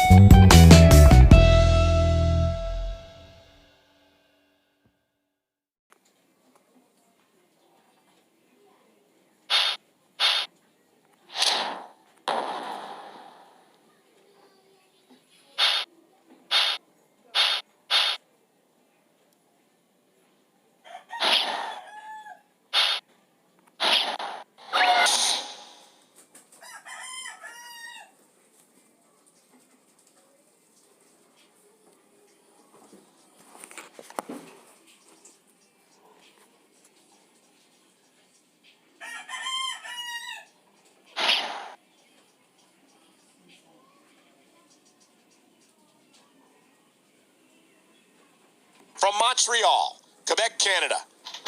From Montreal, Quebec, Canada,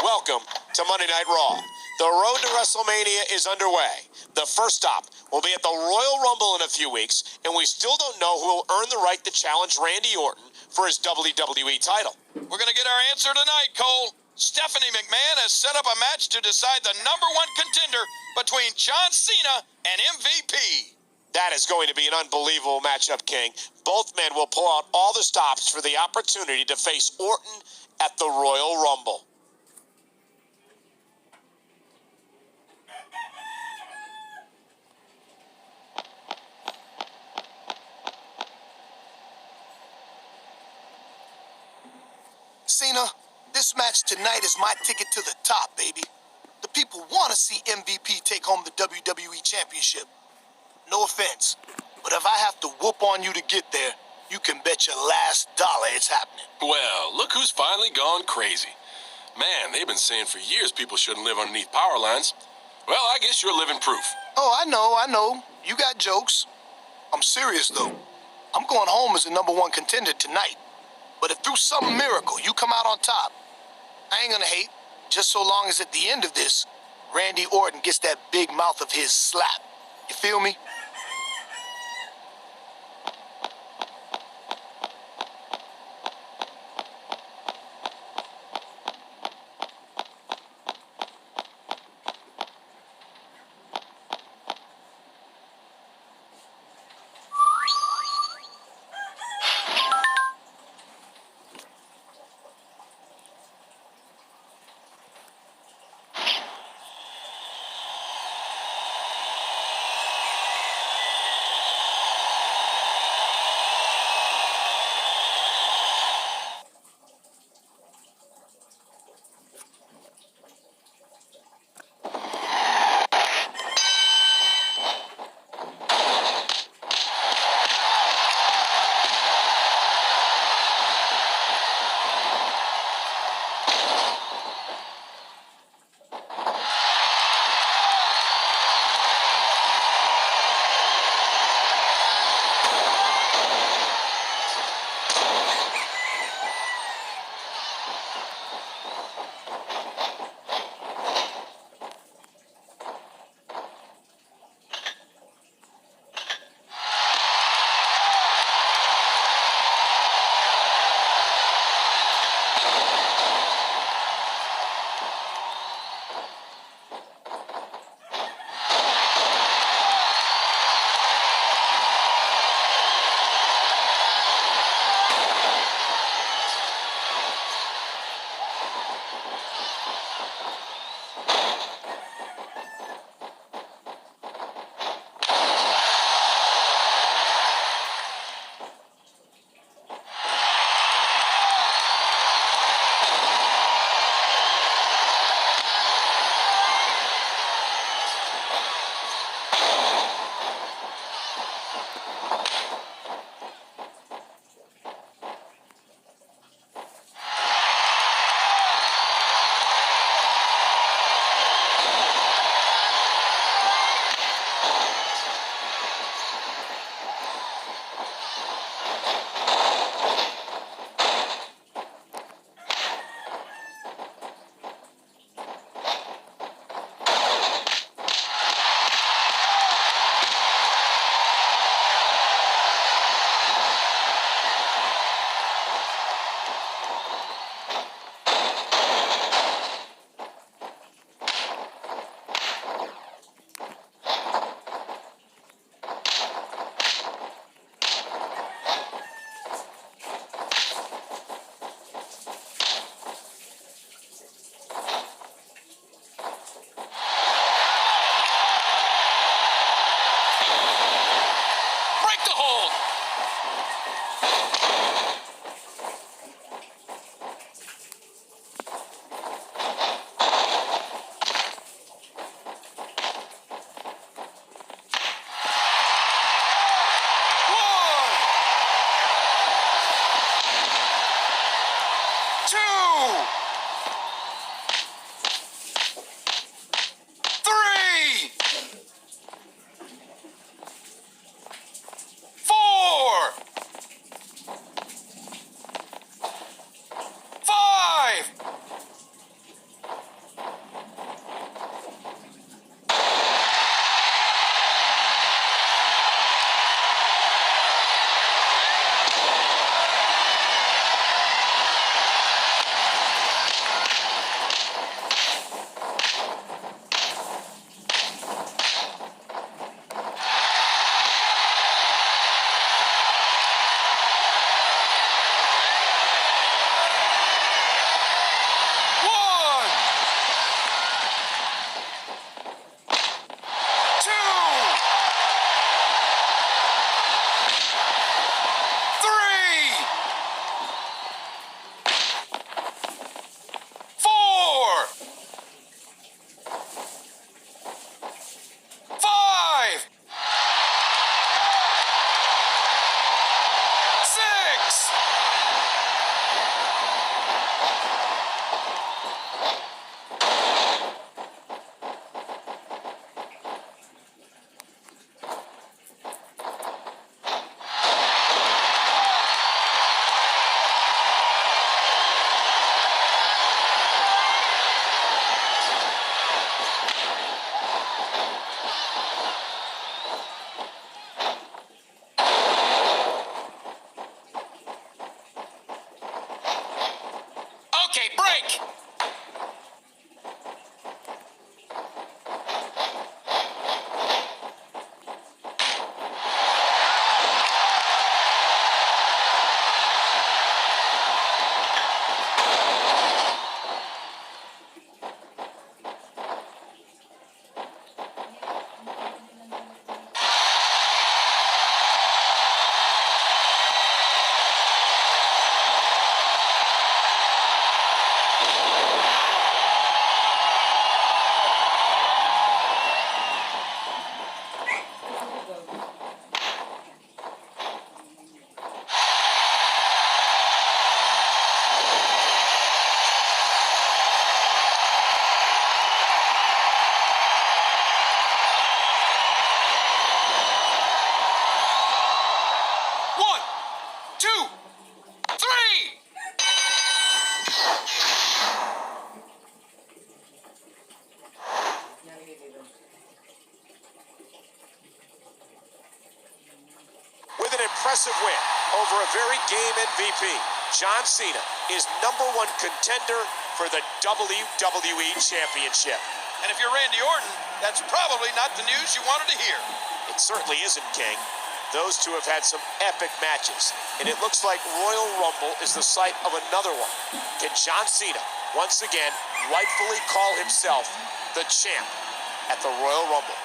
welcome to Monday Night Raw. The road to WrestleMania is underway. The first stop will be at the Royal Rumble in a few weeks, and we still don't know who will earn the right to challenge Randy Orton for his WWE title. We're going to get our answer tonight, Cole. Stephanie McMahon has set up a match to decide the #1 contender between John Cena and MVP. That is going to be an unbelievable matchup, King. Both men will pull out all the stops for the opportunity to face Orton at the Royal Rumble. Cena, this match tonight is my ticket to the top, baby. The people want to see MVP take home the WWE Championship. No offense, but if I have to whoop on you to get there, you can bet your last dollar it's happening. Well, look who's finally gone crazy. Man, they've been saying for years people shouldn't live underneath power lines. Well, I guess you're living proof. Oh, I know. You got jokes. I'm serious, though. I'm going home as the #1 contender tonight. But if through some miracle you come out on top, I ain't gonna hate, just so long as at the end of this, Randy Orton gets that big mouth of his slap. You feel me? the hold. Okay, break! With an impressive win over a very game MVP, John Cena is #1 contender for the WWE Championship. And if you're Randy Orton, that's probably not the news you wanted to hear. It certainly isn't, King. Those two have had some epic matches, and it looks like Royal Rumble is the site of another one. Can John Cena once again rightfully call himself the champ at the Royal Rumble?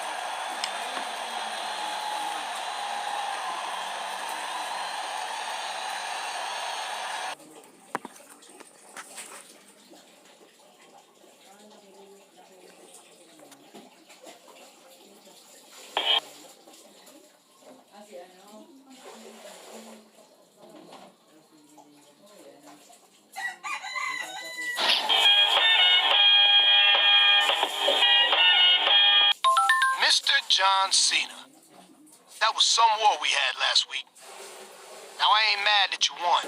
Mr. John Cena. That was some war we had last week. Now, I ain't mad that you won,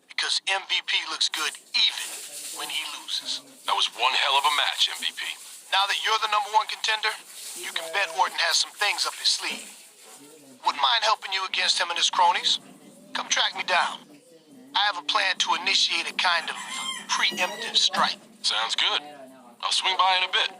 because MVP looks good even when he loses. That was one hell of a match, MVP. Now that you're the #1 contender, you can bet Orton has some things up his sleeve. Wouldn't mind helping you against him and his cronies. Come track me down. I have a plan to initiate a kind of preemptive strike. Sounds good. I'll swing by in a bit.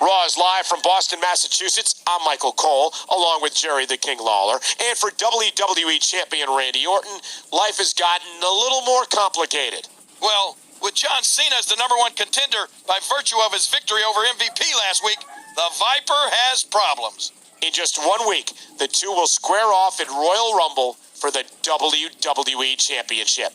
Raw is live from Boston, Massachusetts. I'm Michael Cole, along with Jerry the King Lawler. And for WWE Champion Randy Orton, life has gotten a little more complicated. Well, with John Cena as the #1 contender by virtue of his victory over MVP last week, the Viper has problems. In just 1 week, the two will square off at Royal Rumble for the WWE Championship.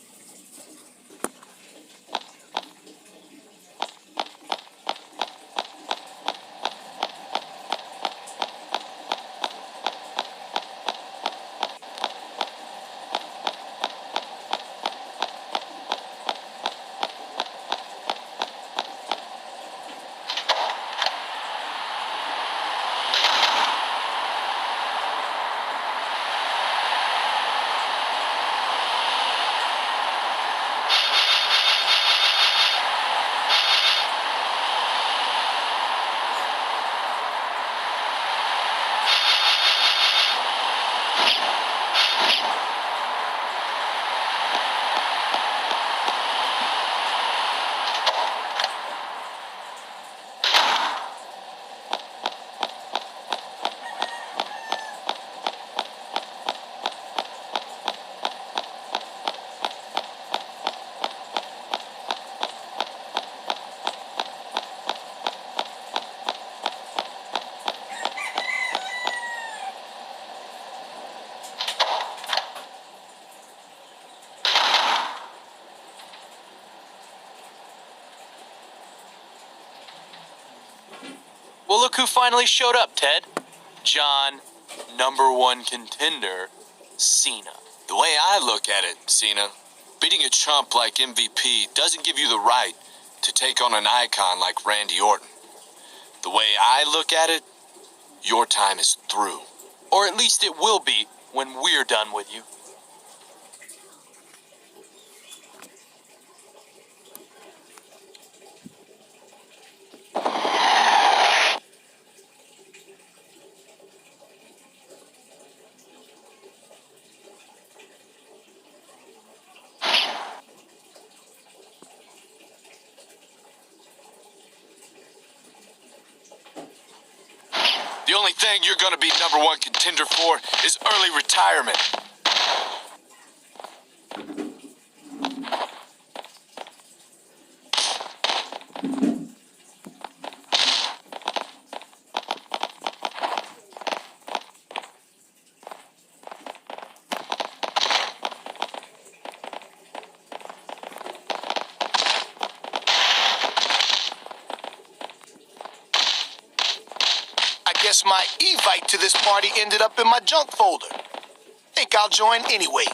Well, look who finally showed up, Ted. John, #1 contender, Cena. The way I look at it, Cena, beating a chump like MVP doesn't give you the right to take on an icon like Randy Orton. The way I look at it, your time is through. Or at least it will be when we're done with you. The only thing you're gonna be #1 contender for is early retirement. I guess my Evite to this party ended up in my junk folder. Think I'll join anyways.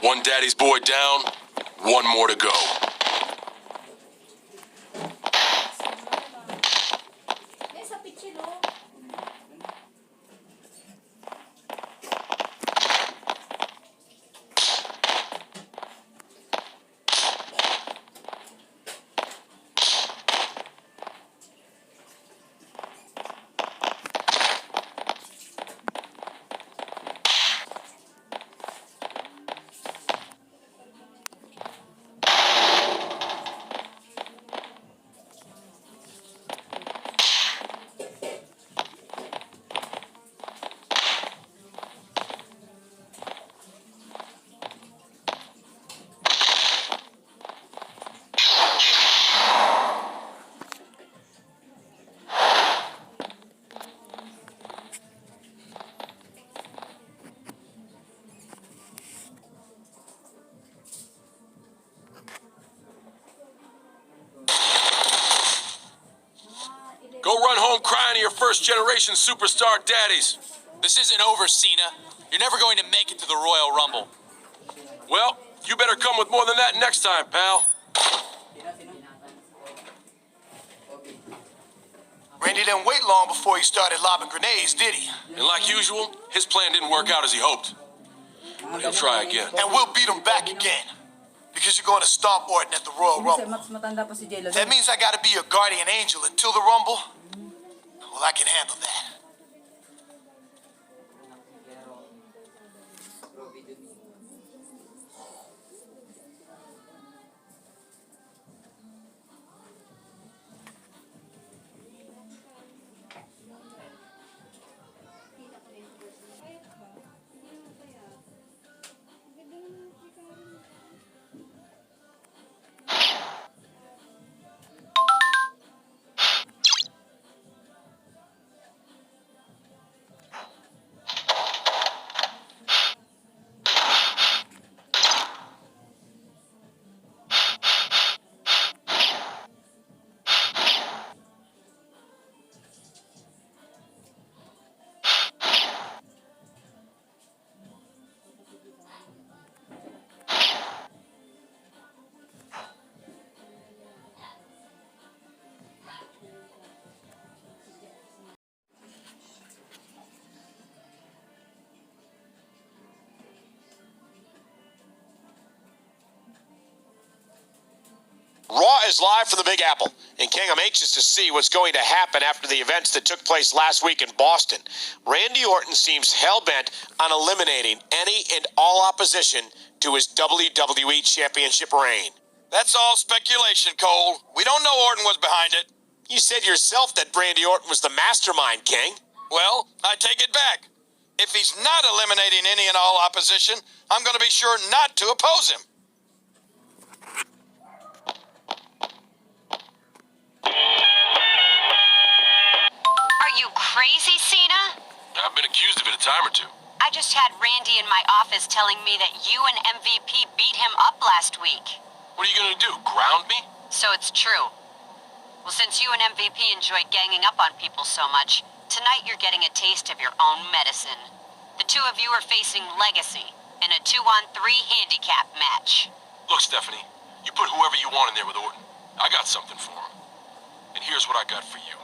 One daddy's boy down, one more to go. Go run home crying to your first-generation superstar daddies. This isn't over, Cena. You're never going to make it to the Royal Rumble. Well, you better come with more than that next time, pal. Randy didn't wait long before he started lobbing grenades, did he? And like usual, his plan didn't work out as he hoped. But he'll try again. And we'll beat him back again. Because you're going to stomp Orton at the Royal Rumble. That means I gotta be your guardian angel until the Rumble? Well, I can handle that. Raw is live from the Big Apple. And King, I'm anxious to see what's going to happen after the events that took place last week in Boston. Randy Orton seems hell-bent on eliminating any and all opposition to his WWE Championship reign. That's all speculation, Cole. We don't know Orton was behind it. You said yourself that Randy Orton was the mastermind, King. Well, I take it back. If he's not eliminating any and all opposition, I'm going to be sure not to oppose him. Are you crazy, Cena? I've been accused of it a time or two. I just had Randy in my office telling me that you and MVP beat him up last week. What are you gonna do, ground me? So it's true. Well, since you and MVP enjoyed ganging up on people so much, tonight you're getting a taste of your own medicine. The two of you are facing Legacy in a 2-on-3 handicap match. Look, Stephanie, you put whoever you want in there with Orton. I got something for him. And here's what I got for you.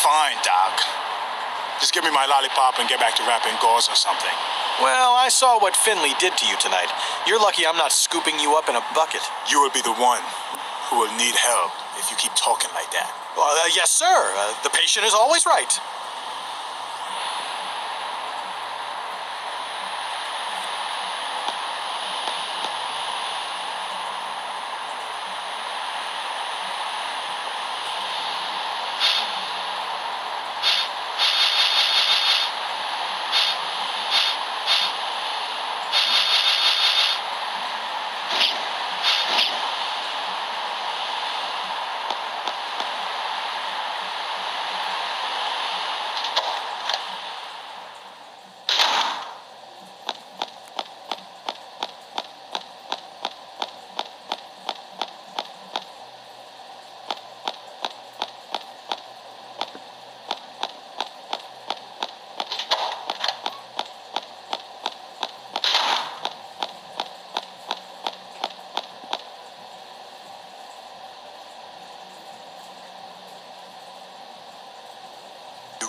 Fine, Doc. Just give me my lollipop and get back to rapping gauze or something. Well, I saw what Finley did to you tonight. You're lucky I'm not scooping you up in a bucket. You will be the one who will need help if you keep talking like that. Well, yes, sir. The patient is always right.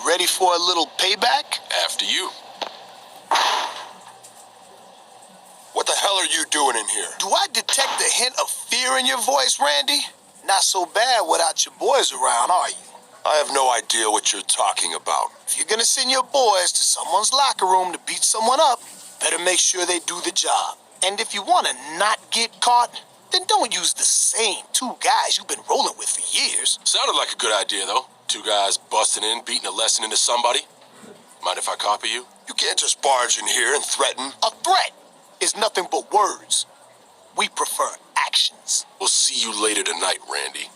Ready for a little payback? After you. What the hell are you doing in here? Do I detect a hint of fear in your voice, Randy? Not so bad without your boys around, are you? I have no idea what you're talking about. If you're gonna send your boys to someone's locker room to beat someone up, better make sure they do the job. And if you wanna not get caught, then don't use the same two guys you've been rolling with for years. Sounded like a good idea, though. Two guys busting in, beating a lesson into somebody. Mind if I copy you? You can't just barge in here and threaten. A threat is nothing but words. We prefer actions. We'll see you later tonight, Randy.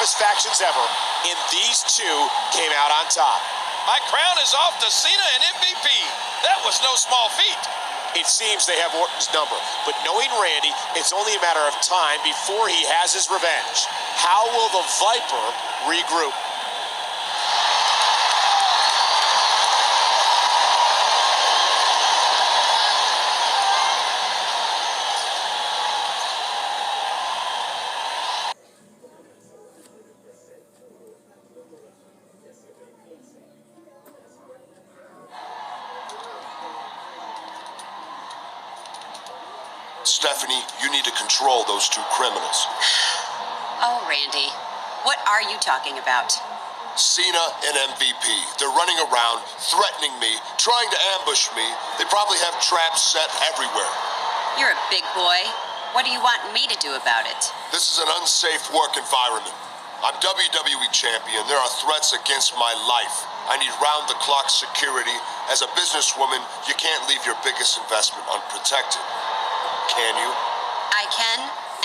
toughest factions ever, and these two came out on top. My crown is off to Cena and MVP. That was no small feat. It seems they have Orton's number, but knowing Randy, it's only a matter of time before he has his revenge. How will the Viper regroup? Stephanie, you need to control those two criminals. Oh, Randy, what are you talking about? Cena and MVP. They're running around, threatening me, trying to ambush me. They probably have traps set everywhere. You're a big boy. What do you want me to do about it? This is an unsafe work environment. I'm WWE champion. There are threats against my life. I need round-the-clock security. As a businesswoman, you can't leave your biggest investment unprotected. Can you? I can,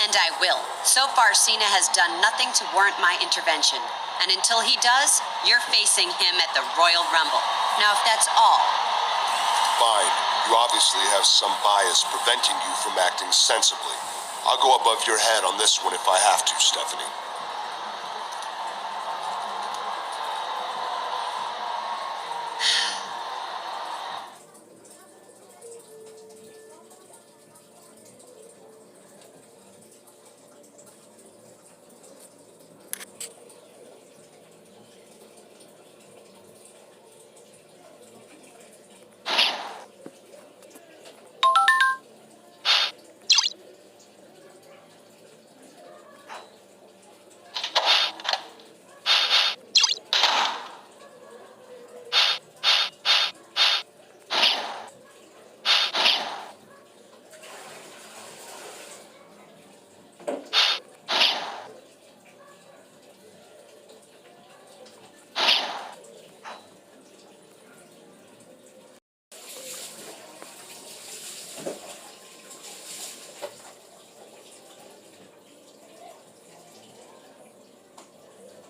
and I will. So far, Cena has done nothing to warrant my intervention. And until he does, you're facing him at the Royal Rumble. Now, if that's all... Fine. You obviously have some bias preventing you from acting sensibly. I'll go above your head on this one if I have to, Stephanie.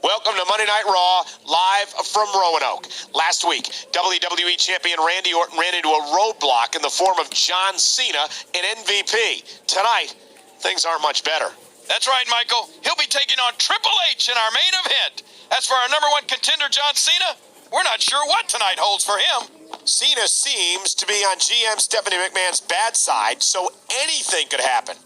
Welcome to Monday Night Raw, live from Roanoke. Last week, WWE Champion Randy Orton ran into a roadblock in the form of John Cena and MVP. Tonight, things aren't much better. That's right, Michael. He'll be taking on Triple H in our main event. As for our number one contender, John Cena, we're not sure what tonight holds for him. Cena seems to be on GM Stephanie McMahon's bad side, so anything could happen.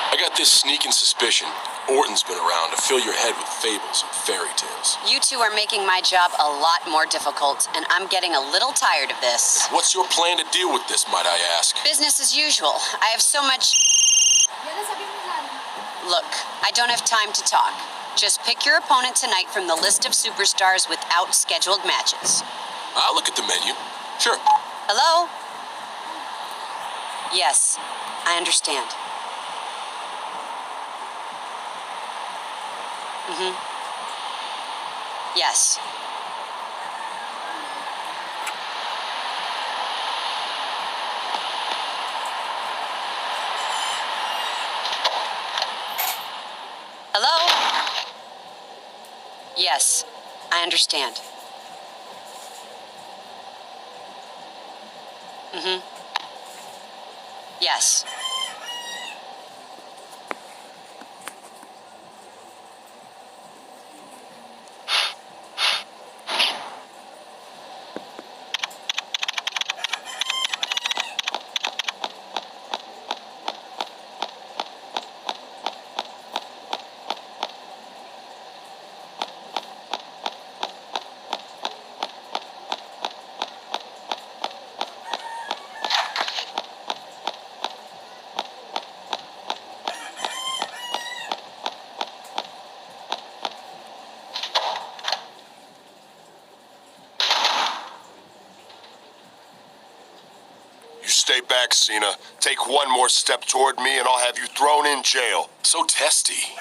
I got this sneaking suspicion Orton's been around to fill your head with fables and fairy tales. You two are making my job a lot more difficult, and I'm getting a little tired of this. What's your plan to deal with this, might I ask? Business as usual. I have so much... Look, I don't have time to talk. Just pick your opponent tonight from the list of superstars without scheduled matches. I'll look at the menu. Sure. Hello? Yes, I understand. Yes. Yes, I understand. Mm-hmm. Yes. You stay back, Cena. Take one more step toward me and I'll have you thrown in jail. So testy.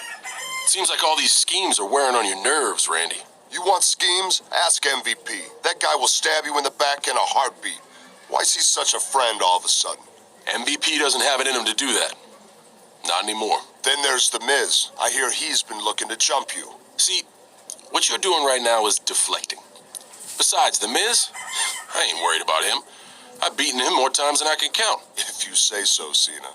Seems like all these schemes are wearing on your nerves, Randy. You want schemes? Ask MVP. That guy will stab you in the back in a heartbeat. Why is he such a friend all of a sudden? MVP doesn't have it in him to do that. Not anymore. Then there's The Miz. I hear he's been looking to jump you. See, what you're doing right now is deflecting. Besides, The Miz, I ain't worried about him. I've beaten him more times than I can count. If you say so, Cena.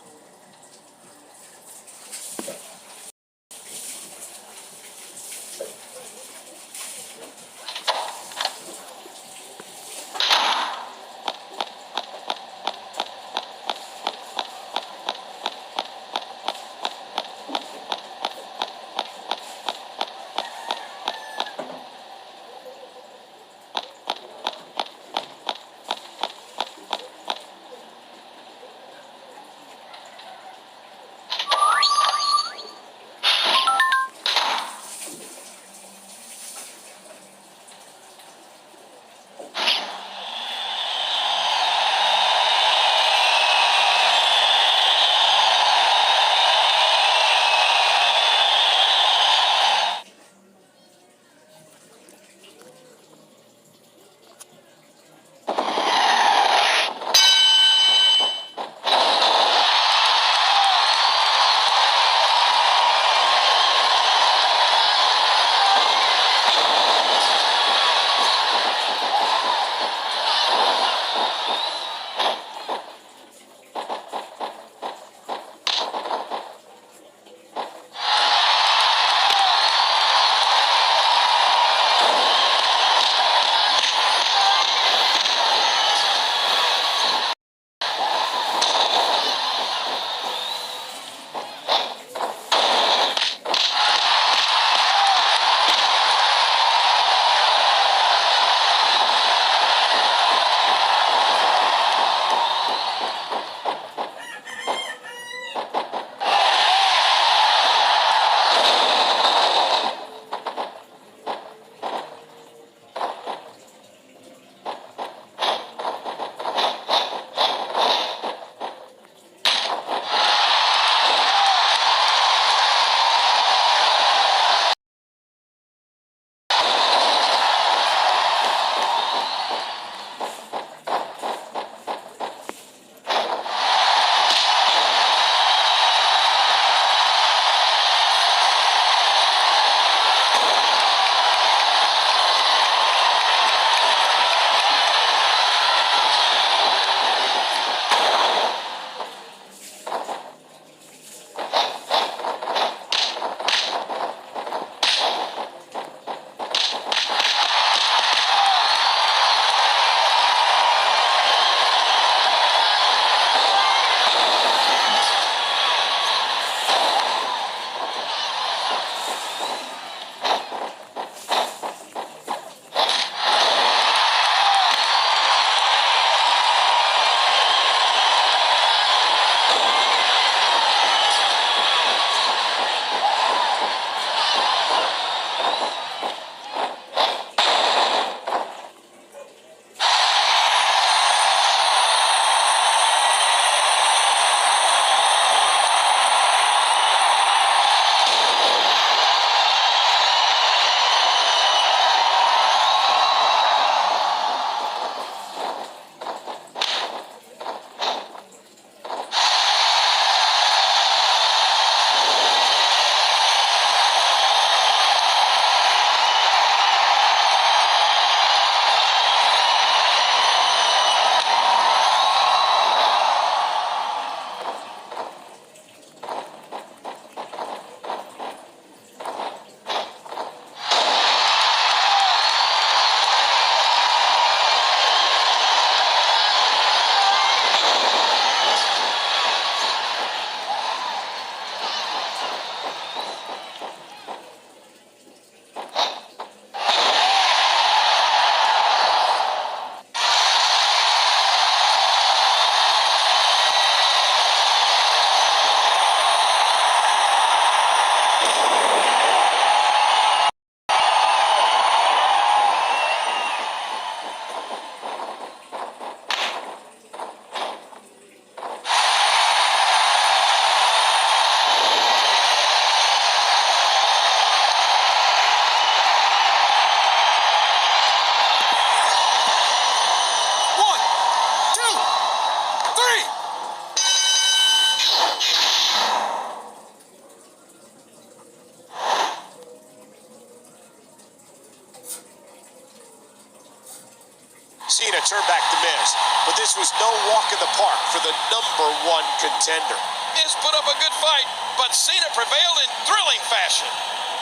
Cena turned back the Miz, but this was no walk in the park for the #1 contender. Miz put up a good fight, but Cena prevailed in thrilling fashion.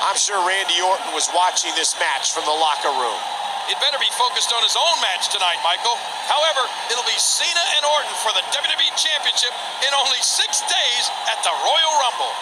I'm sure Randy Orton was watching this match from the locker room. He'd better be focused on his own match tonight, Michael. However, it'll be Cena and Orton for the WWE Championship in only 6 days at the Royal Rumble.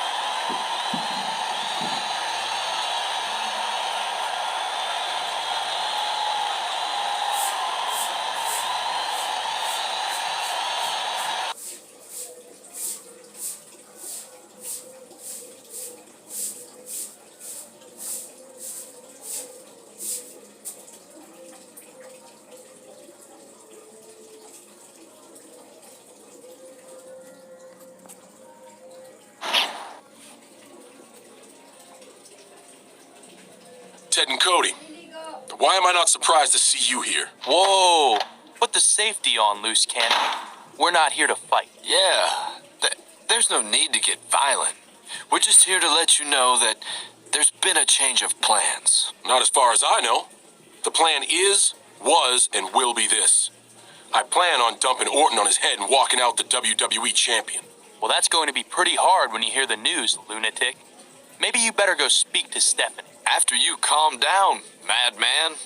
Ted and Cody, why am I not surprised to see you here? Whoa! Put the safety on, loose cannon. We're not here to fight. Yeah, there's no need to get violent. We're just here to let you know that there's been a change of plans. Not as far as I know. The plan is, was, and will be this. I plan on dumping Orton on his head and walking out the WWE champion. Well, that's going to be pretty hard when you hear the news, lunatic. Maybe you better go speak to Stephanie. After you calm down, madman.